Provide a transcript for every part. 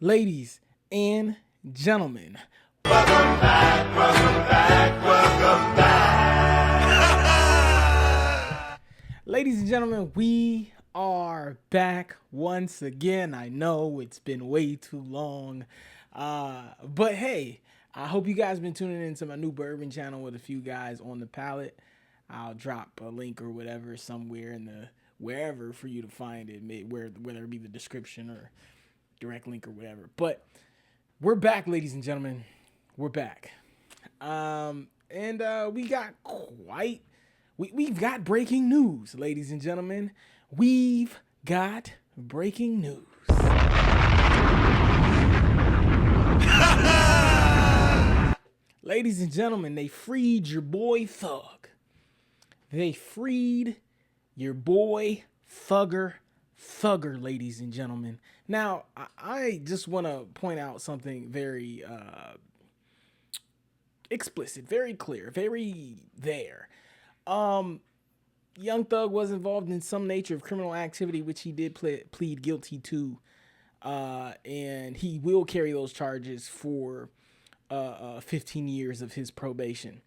ladies and gentlemen. Welcome back, welcome back, welcome back. Ladies and gentlemen, we are back once again. I know it's been way too long. But hey, I hope you guys been tuning into my new bourbon channel with a few guys on the palette. I'll drop a link or whatever somewhere in the wherever for you to find it, whether it be the description or direct link or whatever. But we're back, ladies and gentlemen. We're back. And we got we've got breaking news, ladies and gentlemen. We've got breaking news. Ladies and gentlemen, they freed your boy Thug. They freed your boy Thugger, ladies and gentlemen. Now, I just want to point out something very explicit, very clear, very there. Young Thug was involved in some nature of criminal activity, which he did plead guilty to, and he will carry those charges for 15 years of his probation.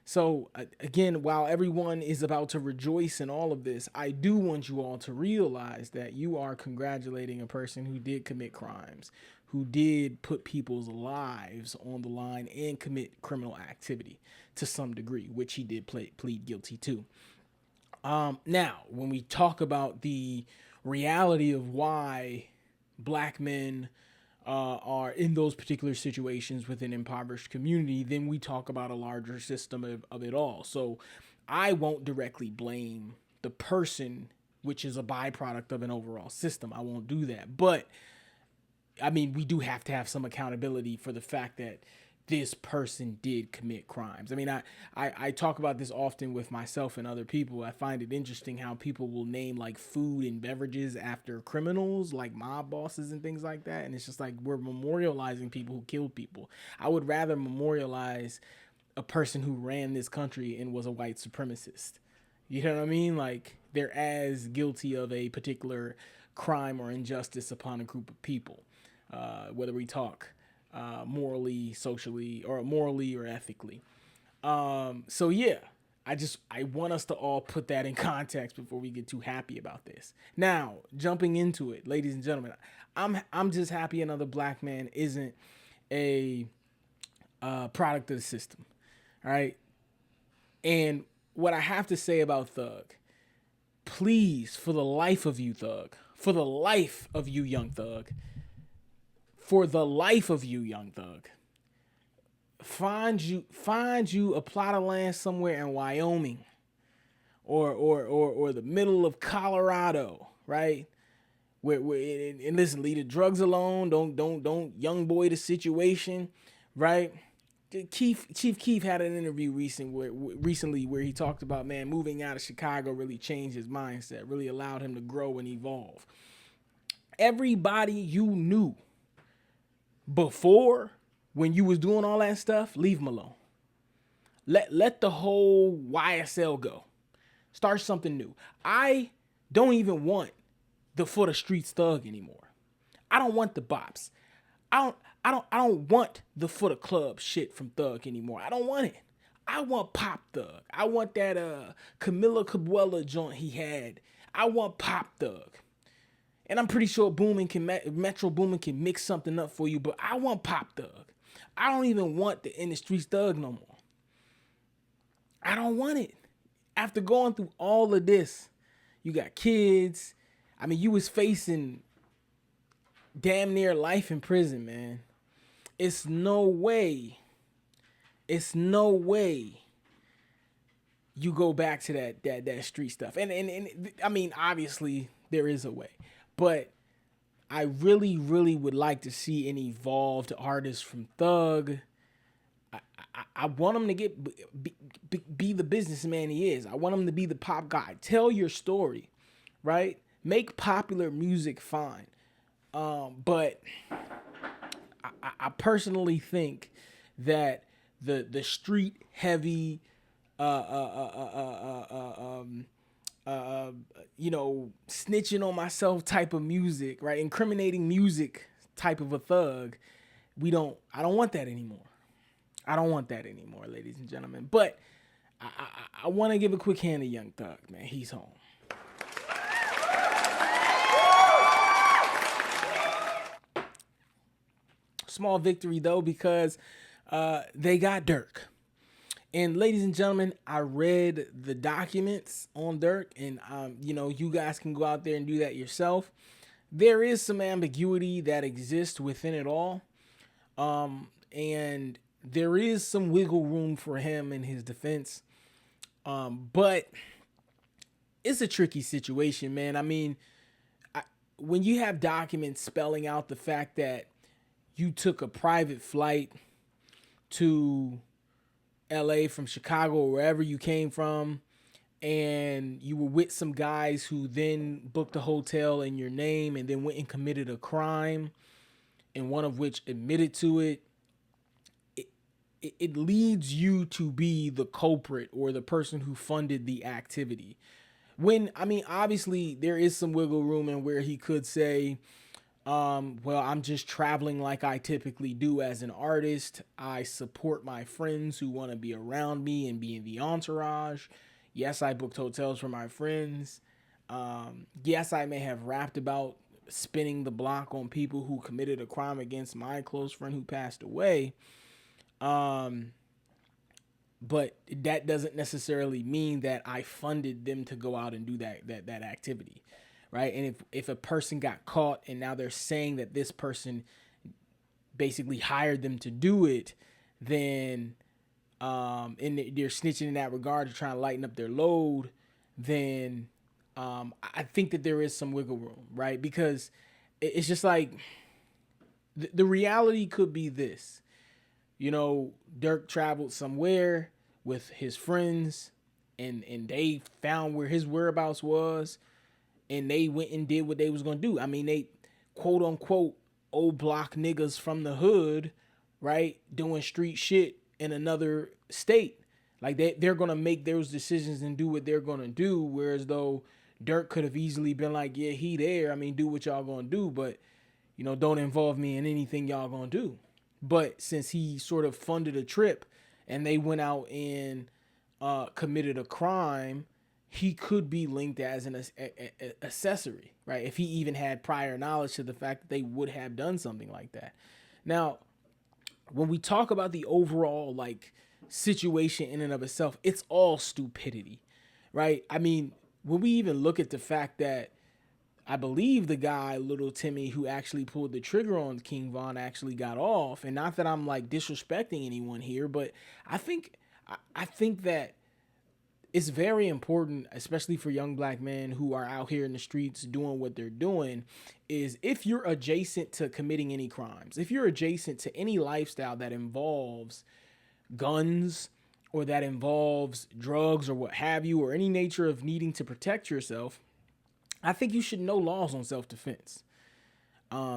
So again, while everyone is about to rejoice in all of this, I do want you all to realize that you are congratulating a person who did commit crimes, who did put people's lives on the line and commit criminal activity to some degree, which he did plead guilty to. Now, when we talk about the reality of why black men are in those particular situations with an impoverished community, then we talk about a larger system of it all. So I won't directly blame the person, which is a byproduct of an overall system. I won't do that. But I mean, we do have to have some accountability for the fact that this person did commit crimes. I mean, I talk about this often with myself and other people. I find it interesting how people will name like food and beverages after criminals, like mob bosses and things like that. And it's just like we're memorializing people who killed people. I would rather memorialize a person who ran this country and was a white supremacist. You know what I mean? Like they're as guilty of a particular crime or injustice upon a group of people, whether we talk morally, socially, or morally or ethically. So yeah, I want us to all put that in context before we get too happy about this. Now, jumping into it, ladies and gentlemen, I'm just happy another black man isn't a product of the system. All right. And what I have to say about Thug, please, for the life of you, Thug, for the life of you, young Thug, for the life of you, young Thug, find you a plot of land somewhere in Wyoming or the middle of Colorado, right? Where and listen, leave the drugs alone. Don't young boy the situation, right? Chief Keef had an interview recently where he talked about, man, moving out of Chicago really changed his mindset, really allowed him to grow and evolve. Everybody you knew before, when you was doing all that stuff, leave them alone. Let the whole YSL go. Start something new. I don't even want the For the Streets Thug anymore. I don't want the bops. I don't want the For the Club shit from Thug anymore. I don't want it. I want Pop Thug. I want that Camila Cabella joint he had. I want Pop Thug. And I'm pretty sure Metro Boomin can mix something up for you, but I want Pop Thug. I don't even want the In the Streets Thug no more. I don't want it. After going through all of this, you got kids. I mean, you was facing damn near life in prison, man. It's no way you go back to that street stuff. And I mean, obviously there is a way. But I really, really would like to see an evolved artist from Thug. I want him to be the businessman he is. I want him to be the pop guy. Tell your story, right? Make popular music fine. But I personally think that the street heavy, snitching on myself type of music, right? Incriminating music type of a thug. I don't want that anymore. I don't want that anymore, ladies and gentlemen. But I want to give a quick hand to Young Thug, man. He's home. Small victory though, because they got Durk. And ladies and gentlemen, I read the documents on Durk, and you guys can go out there and do that yourself. There is some ambiguity that exists within it all, and there is some wiggle room for him in his defense, but it's a tricky situation, man. I mean, when you have documents spelling out the fact that you took a private flight to LA from Chicago or wherever you came from, and you were with some guys who then booked a hotel in your name and then went and committed a crime, and one of which admitted to it, it leads you to be the culprit or the person who funded the activity. When, I mean, obviously there is some wiggle room in where he could say, well, I'm just traveling like I typically do as an artist. I support my friends who want to be around me and be in the entourage. Yes, I booked hotels for my friends. Yes, I may have rapped about spinning the block on people who committed a crime against my close friend who passed away. But that doesn't necessarily mean that I funded them to go out and do that activity. Right. And if a person got caught and now they're saying that this person basically hired them to do it, then and they're snitching in that regard to try to lighten up their load, then I think that there is some wiggle room. Right. Because it's just like the reality could be this. Durk traveled somewhere with his friends and they found where his whereabouts was. And they went and did what they was going to do. I mean, they quote unquote old block niggas from the hood, right? Doing street shit in another state. Like they're going to make those decisions and do what they're going to do. Whereas though Durk could have easily been like, yeah, he there. I mean, do what y'all going to do. But, don't involve me in anything y'all going to do. But since he sort of funded a trip and they went out and committed a crime, he could be linked as an accessory, right? If he even had prior knowledge to the fact that they would have done something like that. Now, when we talk about the overall situation in and of itself, it's all stupidity, right? I mean, when we even look at the fact that I believe the guy, Little Timmy, who actually pulled the trigger on King Von actually got off, and not that I'm disrespecting anyone here, but I think that it's very important, especially for young black men who are out here in the streets doing what they're doing, is if you're adjacent to committing any crimes, if you're adjacent to any lifestyle that involves guns or that involves drugs or what have you, or any nature of needing to protect yourself, I think you should know laws on self-defense.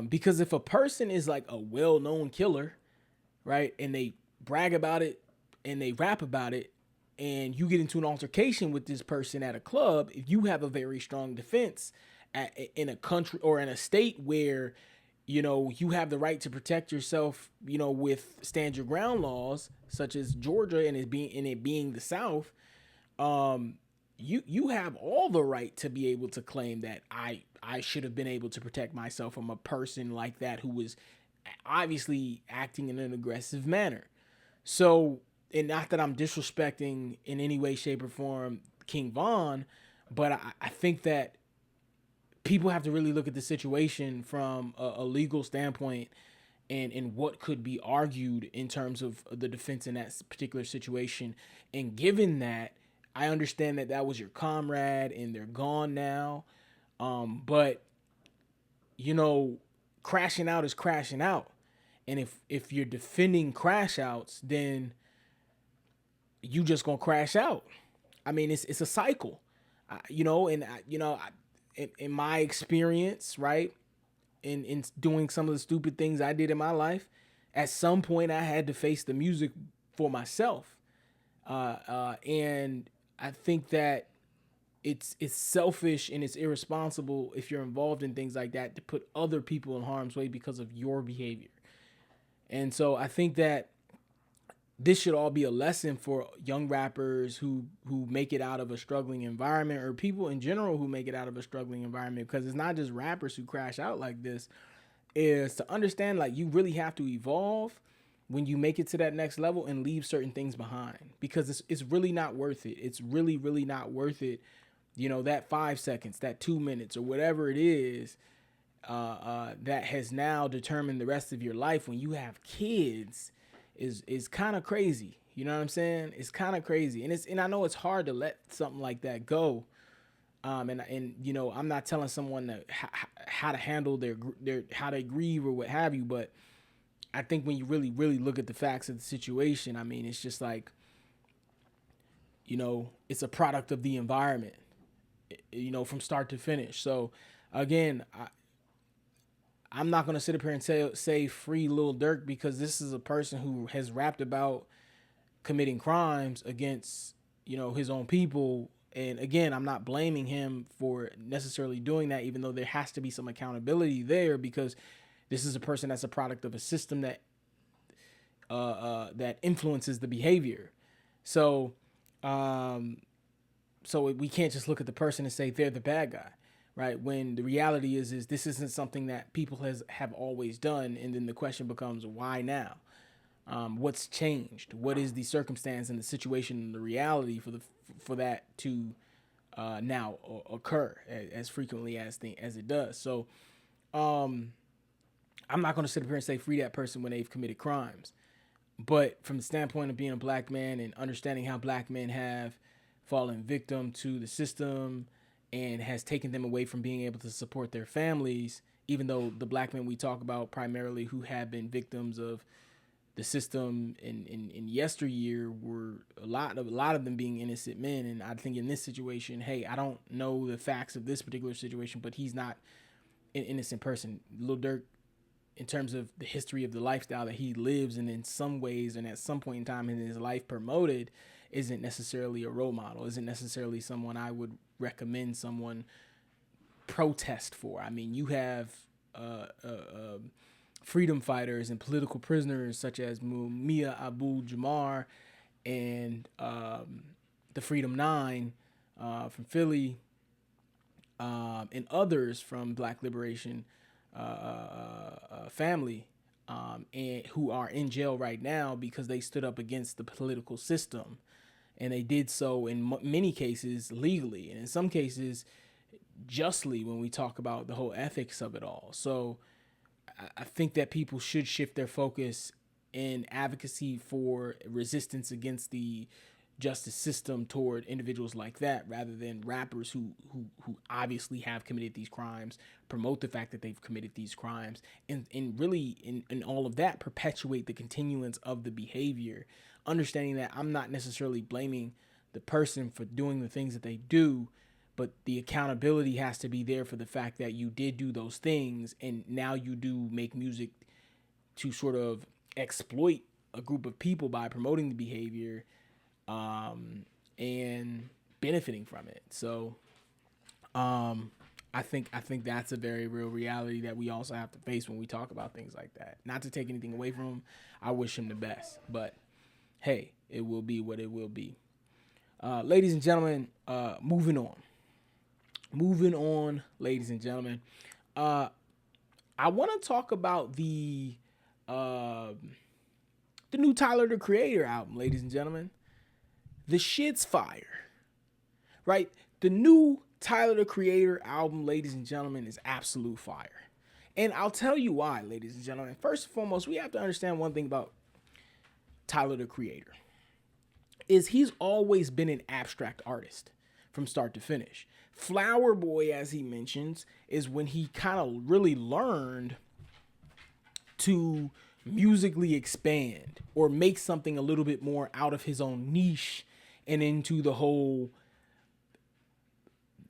Because if a person is a well-known killer, right, and they brag about it and they rap about it, and you get into an altercation with this person at a club, if you have a very strong defense in a country or in a state where, you have the right to protect yourself, with stand your ground laws, such as Georgia and it being the South, you have all the right to be able to claim that I should have been able to protect myself from a person like that who was obviously acting in an aggressive manner. So, and not that I'm disrespecting in any way, shape, or form King Von, but I think that people have to really look at the situation from a legal standpoint and what could be argued in terms of the defense in that particular situation. And given that, I understand that was your comrade and they're gone now. But, crashing out is crashing out. And if you're defending crash outs, then you just gonna crash out. I mean, it's a cycle, in my experience, right, in doing some of the stupid things I did in my life, at some point I had to face the music for myself, and I think that it's selfish and it's irresponsible if you're involved in things like that to put other people in harm's way because of your behavior. And so I think that this should all be a lesson for young rappers who make it out of a struggling environment, or people in general who make it out of a struggling environment, because it's not just rappers who crash out like this. Is to understand, like, you really have to evolve when you make it to that next level and leave certain things behind, because it's really not worth it. It's really not worth it. You know, that 5 seconds, that 2 minutes, or whatever it is, that has now determined the rest of your life when you have kids is kind of crazy. You know what I'm saying? It's kind of crazy, and I know it's hard to let something like that go. And you know, I'm not telling someone that how to handle their how they grieve or what have you, but I think when you really look at the facts of the situation, I mean, it's just like, you know, it's a product of the environment, you know, from start to finish. So again, I'm not gonna sit up here and say free Lil Durk, because this is a person who has rapped about committing crimes against, you know, his own people. And again, I'm not blaming him for necessarily doing that, even though there has to be some accountability there, because this is a person that's a product of a system that that influences the behavior. So, so we can't just look at the person and say they're the bad guy, right? When the reality is this isn't something that people have always done, and then the question becomes, why now? What's changed? What is the circumstance and the situation and the reality for that to now occur as frequently as it does? So I'm not going to sit up here and say free that person when they've committed crimes, but from the standpoint of being a black man and understanding how black men have fallen victim to the system and has taken them away from being able to support their families, even though the black men we talk about primarily who have been victims of the system in yesteryear were a lot of them being innocent men. And I think in this situation, hey, I don't know the facts of this particular situation, but he's not an innocent person. Lil Durk, in terms of the history of the lifestyle that he lives, and in some ways and at some point in time in his life promoted, isn't necessarily a role model, isn't necessarily someone I would recommend someone protest for. I mean, you have freedom fighters and political prisoners such as Mumia Abu-Jamal and the Freedom Nine from Philly, and others from Black Liberation family, and who are in jail right now because they stood up against the political system, and they did so in many cases legally, and in some cases justly when we talk about the whole ethics of it all. So I think that people should shift their focus in advocacy for resistance against the justice system toward individuals like that, rather than rappers who obviously have committed these crimes, promote the fact that they've committed these crimes, and really in all of that perpetuate the continuance of the behavior, understanding that I'm not necessarily blaming the person for doing the things that they do, but the accountability has to be there for the fact that you did do those things, and now you do make music to sort of exploit a group of people by promoting the behavior, and benefiting from it. So I think that's a very real reality that we also have to face when we talk about things like that. Not to take anything away from him, I wish him the best, but hey, it will be what it will be. Ladies and gentlemen, moving on, ladies and gentlemen. I want to talk about the new Tyler the Creator album, ladies and gentlemen. The shit's fire, right? The new Tyler the Creator album, ladies and gentlemen, is absolute fire. And I'll tell you why, ladies and gentlemen. First and foremost, we have to understand one thing about Tyler the Creator, is he's always been an abstract artist from start to finish. Flower Boy, as he mentions, is when he kind of really learned to musically expand or make something a little bit more out of his own niche and into the whole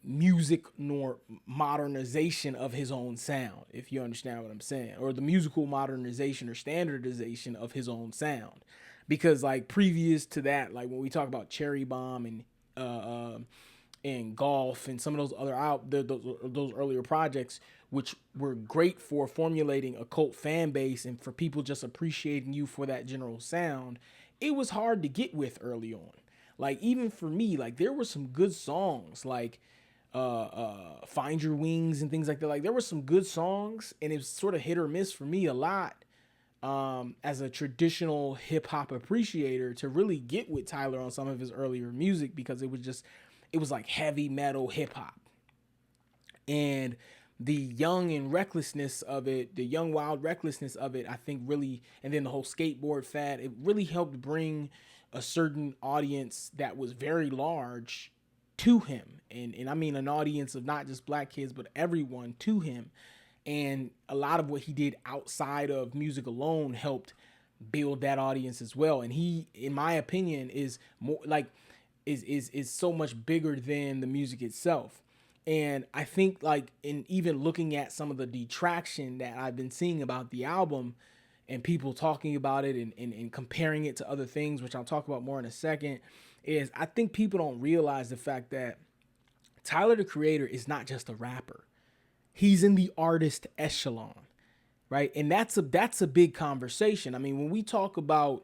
music nor modernization of his own sound, if you understand what I'm saying, or the musical modernization or standardization of his own sound. Because like previous to that, like when we talk about Cherry Bomb and and Golf and some of those other those earlier projects, which were great for formulating a cult fan base and for people just appreciating you for that general sound, it was hard to get with early on. Like even for me, like there were some good songs like Find Your Wings and things like that. Like there were some good songs, and it was sort of hit or miss for me a lot as a traditional hip hop appreciator to really get with Tyler on some of his earlier music, because it was like heavy metal hip hop. And the young and recklessness of it, the young wild recklessness of it, I think really, and then the whole skateboard fad, it really helped bring a certain audience that was very large to him. And I mean an audience of not just black kids, but everyone to him. And a lot of what he did outside of music alone helped build that audience as well. And he, in my opinion, is more like is so much bigger than the music itself. And I think like in even looking at some of the detraction that I've been seeing about the album and people talking about it and comparing it to other things, which I'll talk about more in a second, is I think people don't realize the fact that Tyler the Creator is not just a rapper. He's in the artist echelon, right? And that's a big conversation. I mean, when we talk about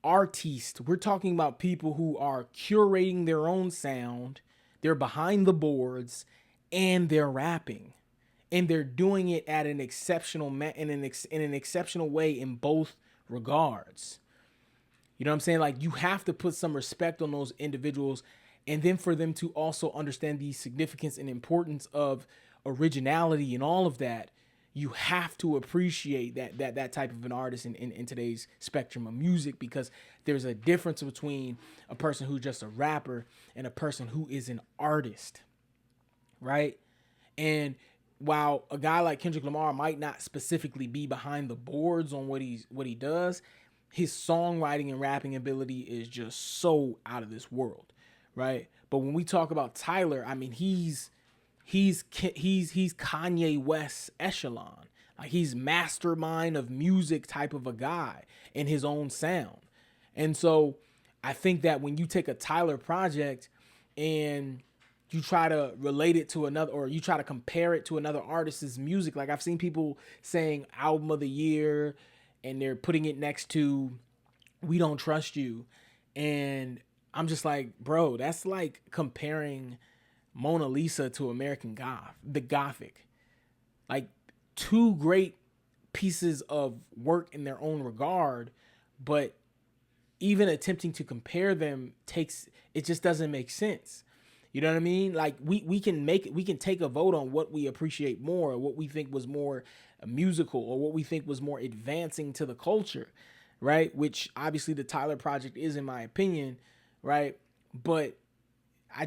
artists, we're talking about people who are curating their own sound, they're behind the boards, and they're rapping, and they're doing it at an exceptional in an exceptional way in both regards. You know what I'm saying? Like you have to put some respect on those individuals, and then for them to also understand the significance and importance of originality and all of that, you have to appreciate that type of an artist in today's spectrum of music, because there's a difference between a person who's just a rapper and a person who is an artist, right? And while a guy like Kendrick Lamar might not specifically be behind the boards on what he does, his songwriting and rapping ability is just so out of this world, right? But when we talk about Tyler, I mean, he's Kanye West echelon. Like he's mastermind of music type of a guy in his own sound. And so I think that when you take a Tyler project and you try to relate it to another, or you try to compare it to another artist's music, like I've seen people saying album of the year and they're putting it next to We Don't Trust You. And I'm just like, bro, that's like comparing Mona Lisa to American Goth, the Gothic. Like two great pieces of work in their own regard, but even attempting to compare them it just doesn't make sense. You know what I mean? Like we can take a vote on what we appreciate more, or what we think was more musical, or what we think was more advancing to the culture, right? Which obviously the Tyler project is, in my opinion, right? But I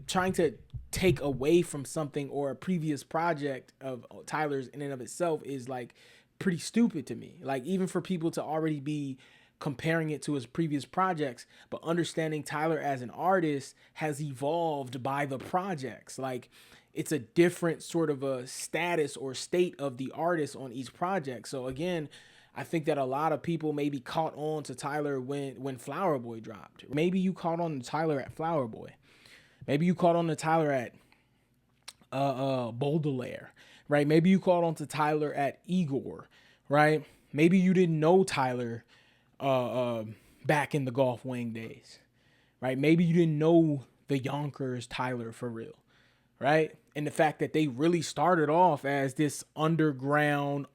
trying to take away from something or a previous project of Tyler's in and of itself is like pretty stupid to me. Like even for people to already be comparing it to his previous projects, but understanding Tyler as an artist has evolved by the projects. Like it's a different sort of a status or state of the artist on each project. So again, I think that a lot of people maybe caught on to Tyler when Flower Boy dropped. Maybe you caught on to Tyler at Flower Boy. Maybe you caught on to Tyler at Baudelaire, right? Maybe you caught on to Tyler at Igor, right? Maybe you didn't know Tyler back in the Golf Wang days, right? Maybe you didn't know the Yonkers Tyler for real, right? And the fact that they really started off as this underground,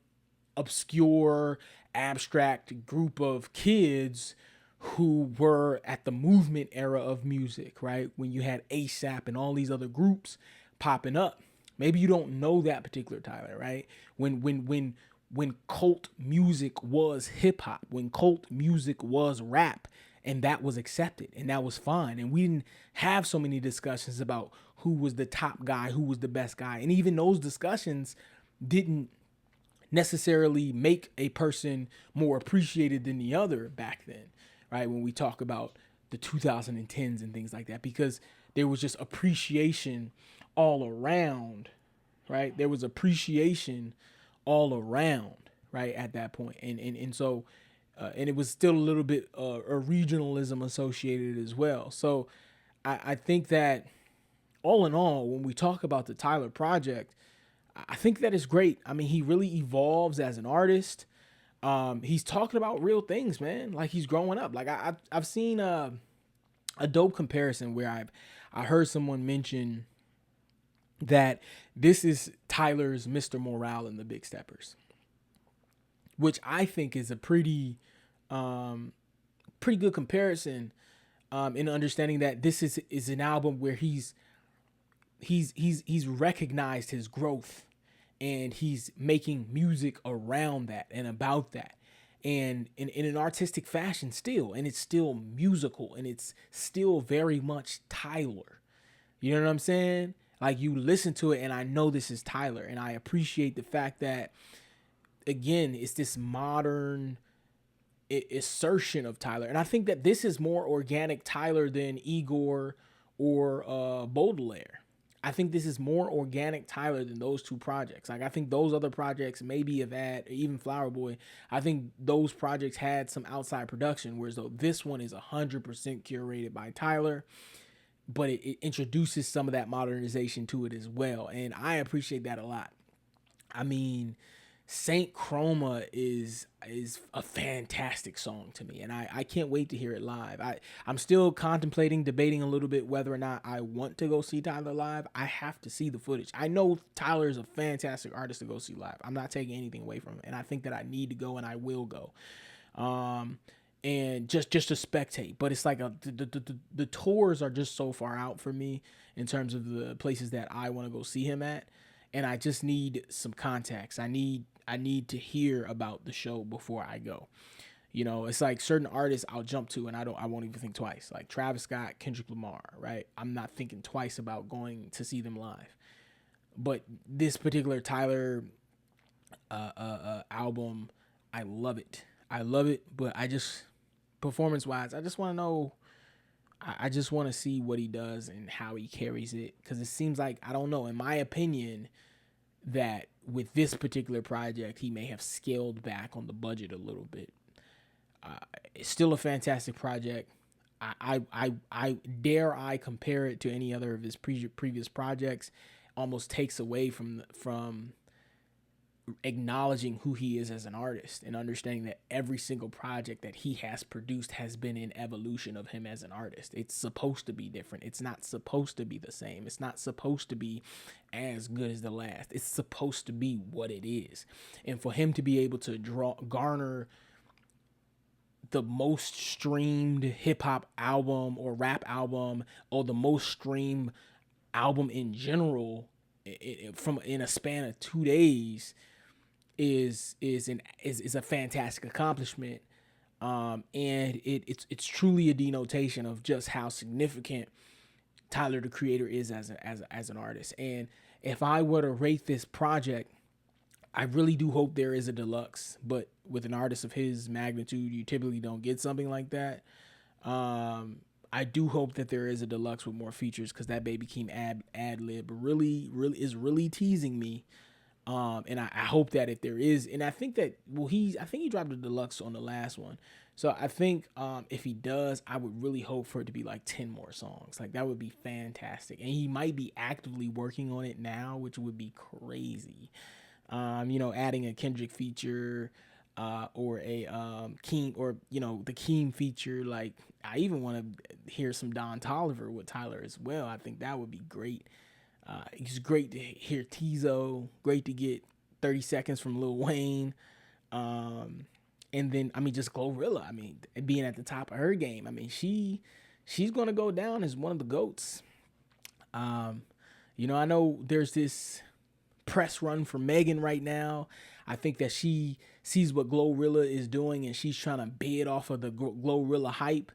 obscure, abstract group of kids who were at the movement era of music, right? When you had ASAP and all these other groups popping up. Maybe you don't know that particular Tyler, right? When cult music was hip hop, when cult music was rap, and that was accepted and that was fine. And we didn't have so many discussions about who was the top guy, who was the best guy. And even those discussions didn't necessarily make a person more appreciated than the other back then, right? When we talk about the 2010s and things like that, because there was just appreciation all around, right? There was appreciation all around, right, at that point. And so and it was still a little bit a regionalism associated as well. So I think that all in all, when we talk about the Tyler project, I think that is great. I mean, he really evolves as an artist. He's talking about real things, man. Like he's growing up. Like I've seen a dope comparison where I heard someone mention that this is Tyler's Mr. Morale and the Big Steppers, which I think is a pretty good comparison, in understanding that this is an album where he's recognized his growth, and he's making music around that and about that, and in an artistic fashion still, and it's still musical, and it's still very much Tyler. You know what I'm saying? Like, you listen to it and I know this is Tyler, and I appreciate the fact that, again, it's this modern assertion of Tyler. And I think that this is more organic Tyler than Igor or Baudelaire. I think this is more organic Tyler than those two projects. Like, I think those other projects maybe have had, even Flower Boy, I think those projects had some outside production, whereas though this one is 100% curated by Tyler, but it introduces some of that modernization to it as well. And I appreciate that a lot. I mean, Saint Chroma is a fantastic song to me, and I can't wait to hear it live. I'm still debating a little bit whether or not I want to go see Tyler live. I have to see the footage. I know Tyler is a fantastic artist to go see live. I'm not taking anything away from him, and I think that I need to go, and I will go. And just to spectate, but it's like the tours are just so far out for me in terms of the places that I want to go see him at, and I just need some context. I need to hear about the show before I go. You know, it's like certain artists I'll jump to and I won't even think twice. Like Travis Scott, Kendrick Lamar, right? I'm not thinking twice about going to see them live. But this particular Tyler album, I love it. But performance-wise, I just want to know, I just want to see what he does and how he carries it. Because it seems like, I don't know, in my opinion, that with this particular project, he may have scaled back on the budget a little bit. It's still a fantastic project. I dare I compare it to any other of his previous projects. Almost takes away from acknowledging who he is as an artist and understanding that every single project that he has produced has been an evolution of him as an artist. It's supposed to be different. It's not supposed to be the same. It's not supposed to be as good as the last. It's supposed to be what it is. And for him to be able to garner the most streamed hip hop album or rap album, or the most streamed album in general, in a span of 2 days, is a fantastic accomplishment, and it's truly a denotation of just how significant Tyler the Creator is as an artist. And if I were to rate this project, I really do hope there is a deluxe, but with an artist of his magnitude, you typically don't get something like that. I do hope that there is a deluxe with more features, because that Baby Keem ad lib really teasing me. And I hope that if there is, and I think that, I think he dropped a deluxe on the last one. So I think if he does, I would really hope for it to be like 10 more songs. Like, that would be fantastic. And he might be actively working on it now, which would be crazy. Adding a Kendrick feature, or a Keem, or the Keem feature. Like, I even want to hear some Don Toliver with Tyler as well. I think that would be great. It's great to hear Tizo. Great to get 30 seconds from Lil Wayne. And then, just Glorilla. Being at the top of her game. She's going to go down as one of the GOATs. I know there's this press run for Megan right now. I think that she sees what Glorilla is doing, and she's trying to bid off of the Glorilla hype.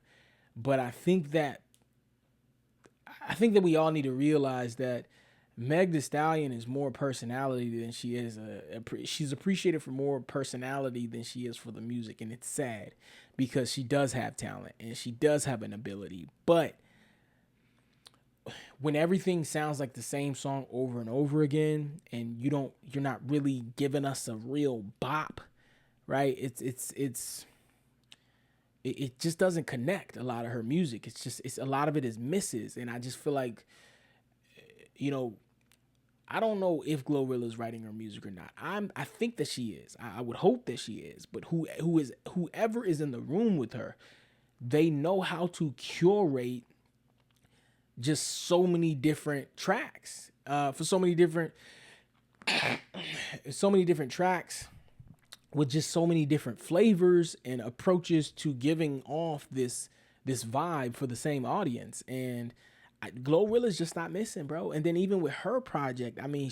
But I think that we all need to realize that Meg Thee Stallion is more personality than she is she's appreciated for more personality than she is for the music, and it's sad because she does have talent and she does have an ability. But when everything sounds like the same song over and over again, and you're not really giving us a real bop, right? It just doesn't connect. A lot of her music, it's a lot of it is misses, and I just feel like you know, I don't know if Glorilla's writing her music or not. I think that she is. I would hope that she is. But whoever is in the room with her, they know how to curate just so many different tracks. For so many different tracks with just so many different flavors and approaches to giving off this vibe for the same audience. And Glorilla's just not missing, bro. And then even with her project, I mean,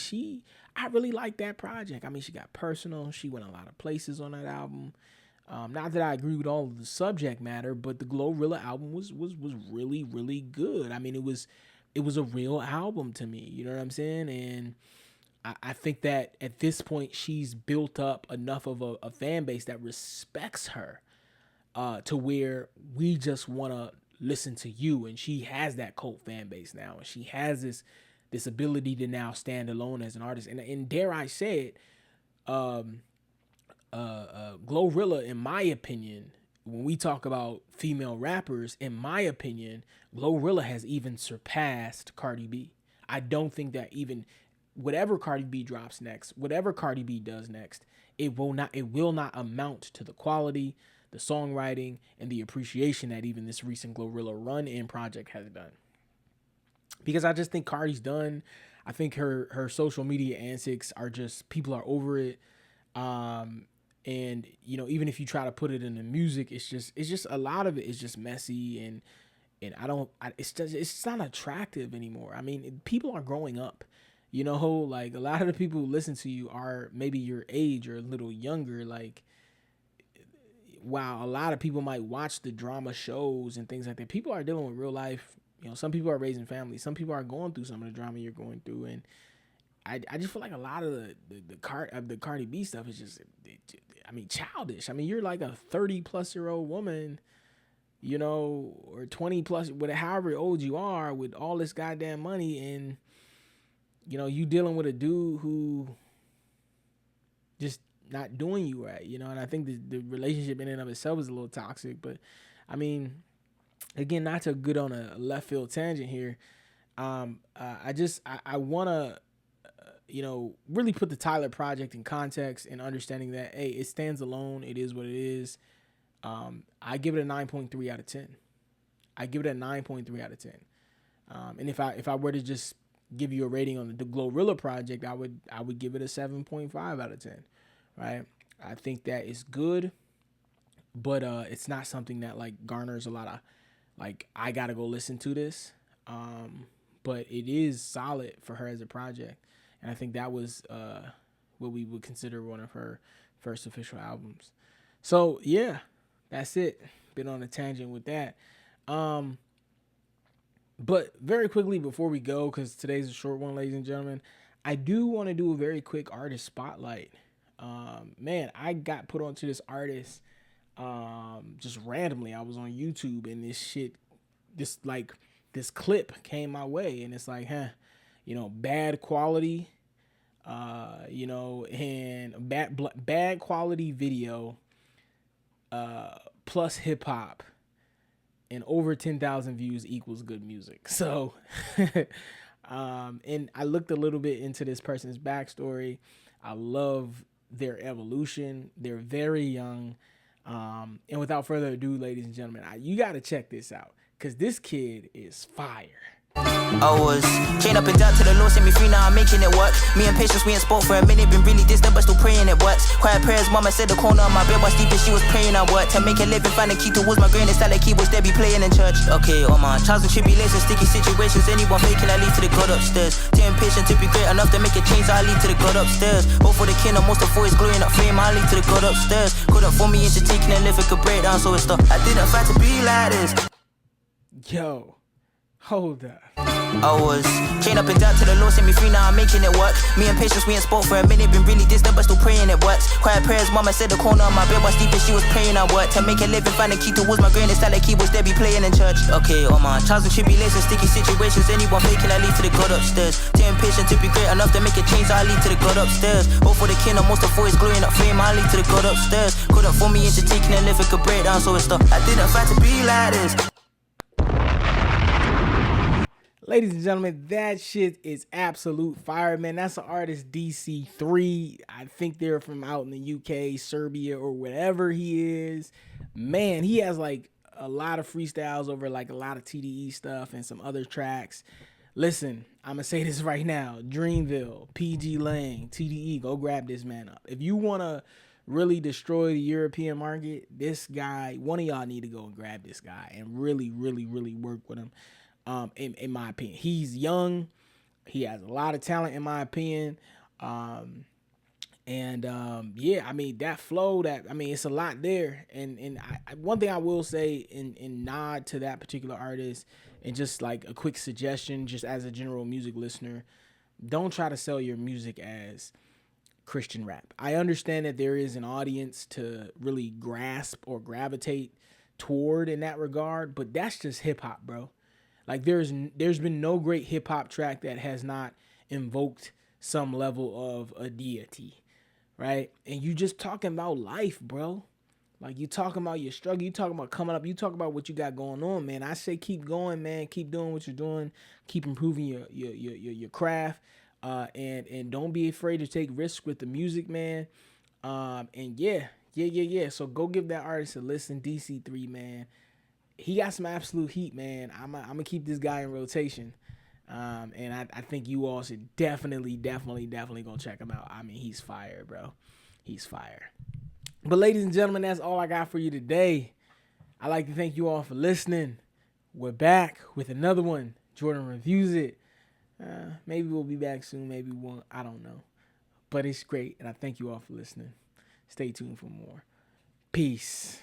I really like that project. I mean, she got personal. She went a lot of places on that album. Not that I agree with all of the subject matter, but the Glorilla album was really, really good. I mean, it was a real album to me. You know what I'm saying? And I think that at this point, she's built up enough of a fan base that respects her to where we just want to listen to you. And she has that cult fan base now. And she has this ability to now stand alone as an artist. And dare I say it, Glorilla, in my opinion, when we talk about female rappers, in my opinion, Glorilla has even surpassed Cardi B. I don't think that even whatever Cardi B drops next, whatever Cardi B does next, it will not amount to the quality, the songwriting, and the appreciation that even this recent Glorilla run in project has done. Because I just think Cardi's done. I think her social media antics are just, people are over it. And you know, even if you try to put it in the music, it's just a lot of it is just messy, and it's not attractive anymore. I mean, people are growing up, you know, like a lot of the people who listen to you are maybe your age or a little younger. Like, while a lot of people might watch the drama shows and things like that, people are dealing with real life. You know, some people are raising families, some people are going through some of the drama you're going through, and I just feel like a lot of the Cardi B stuff is just, I mean, childish. I mean, you're like a 30-plus-year-old woman, you know, or 20-plus, however old you are, with all this goddamn money, and, you know, you dealing with a dude who just not doing you right, you know. And I think the relationship in and of itself is a little toxic. But, I mean, again, not to get on a left field tangent here, I want to, you know, really put the Tyler project in context and understanding that, hey, it stands alone. It is what it is. I give it a 9.3 out of 10. I give it a 9.3 out of 10. And if I were to just give you a rating on the Glorilla project, I would give it a 7.5 out of 10. Right? I think that is good, but it's not something that like garners a lot of, like, I gotta go listen to this. But it is solid for her as a project. And I think that was what we would consider one of her first official albums. So, yeah, that's it. Been on a tangent with that. But very quickly before we go, because today's a short one, ladies and gentlemen, I do want to do a very quick artist spotlight. Man, I got put onto this artist just randomly. I was on YouTube, and this clip came my way, and it's like, you know, bad quality, you know, and bad quality video, plus hip hop, and over 10,000 views equals good music. So, and I looked a little bit into this person's backstory. I love their evolution. They're very young. And without further ado, ladies and gentlemen, you got to check this out, because this kid is fire. I was chained up and down to the Lord, set me free, now I'm making it work. Me and patience, we ain't spoke for a minute, been really distant, but still praying it works. Quiet prayers, mama said the corner of my bed was sleeping, she was praying I work. To make a living, find a key towards my greatness, style like keyboards, they be playing in church. Okay, all my trials and tribulations, sticky situations, anyone faking, I lead to the God upstairs. Too impatient to be great enough to make a change, I lead to the God upstairs. All for the kingdom, most of all is glory, not fame, I lead to the God upstairs. Couldn't form me into taking a living, could break down, so it's stuff. I didn't fight to be like this. Yo, hold up. I was chained up and down to the Lord, set me free, now I'm making it work. Me and patience, we ain't spoke for a minute, been really distant, but still praying it works. Quiet prayers, mama said the corner of my bed was sleeping, she was praying I work. To make a living, find a key towards my greatness, style like keyboards, they be playing in church. Okay, all my trials and tribulations, sticky situations, anyone faking, I lead to the God upstairs. Too impatient to be great enough to make a change, I lead to the God upstairs. All for the kingdom, most of all is glory, not fame, I lead to the God upstairs. Couldn't form me into taking a living, could break down, so it's stuff. I didn't fight to be like this. Ladies and gentlemen, that shit is absolute fire, man. That's the artist DC3. I think they're from out in the UK, Serbia, or whatever he is. Man, he has like a lot of freestyles over like a lot of TDE stuff and some other tracks. Listen, I'm going to say this right now. Dreamville, PG Lang, TDE, go grab this man up. If you want to really destroy the European market, this guy, one of y'all need to go and grab this guy and really, really, really work with him. In my opinion, he's young. He has a lot of talent, in my opinion. Yeah, I mean, that flow, it's a lot there. And one thing I will say in nod to that particular artist, and just like a quick suggestion, just as a general music listener, don't try to sell your music as Christian rap. I understand that there is an audience to really grasp or gravitate toward in that regard, but that's just hip hop, bro. Like there's been no great hip hop track that has not invoked some level of a deity, right? And you just talking about life, bro. Like you talking about your struggle, you talking about coming up, you talking about what you got going on, man. I say keep going, man. Keep doing what you're doing. Keep improving your craft, and don't be afraid to take risks with the music, man. And yeah. So go give that artist a listen, DC3, man. He got some absolute heat, man. I'm gonna keep this guy in rotation. And I think you all should definitely go check him out. I mean, he's fire, bro. He's fire. But ladies and gentlemen, that's all I got for you today. I'd like to thank you all for listening. We're back with another one. Jordan reviews it. Maybe we'll be back soon. Maybe we won't. I don't know. But it's great. And I thank you all for listening. Stay tuned for more. Peace.